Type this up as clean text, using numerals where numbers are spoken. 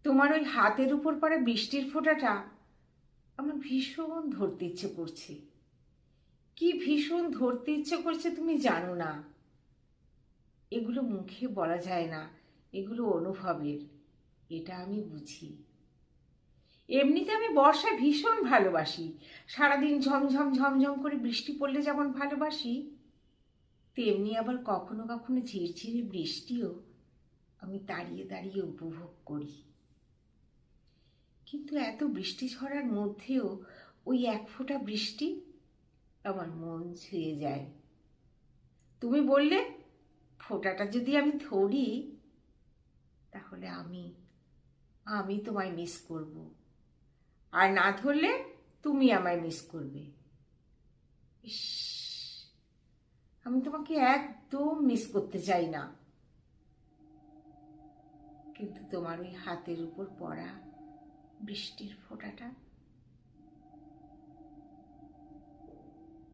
তোমার ওই হাতের উপর পড়া বৃষ্টির ফোঁটাটা আমার ভীষণ ধরতে ইচ্ছে করছে। কি ভীষণ ধরতে ইচ্ছে করছে তুমি জানো না। এগুলো মুখে বলা যায় না, এগুলো অনুভবের। এটা আমি বুঝি। এমনিতে আমি বর্ষা ভীষণ ভালোবাসি। সারাদিন ঝমঝম ঝমঝম করে বৃষ্টি পড়লে যেমন ভালোবাসি, তেমনি আবার কখনো কখনো ঝিরঝিরে বৃষ্টিও আমি দাঁড়িয়ে দাঁড়িয়ে উপভোগ করি। কিন্তু এত বৃষ্টি ঝরার মধ্যেও ওই এক ফোঁটা বৃষ্টি আমার মন ছুঁয়ে যায়। তুমি বললে ফোঁটাটা যদি আমি ধরি, তাহলে আমি আমি তোমায় মিস করব, আর না ধরলে তুমি আমায় মিস করবে। ইস, আমি তোমাকে একদম মিস করতে চাই না। কিন্তু তোমার ওই হাতের উপর পড়া বৃষ্টির ফোঁটাটা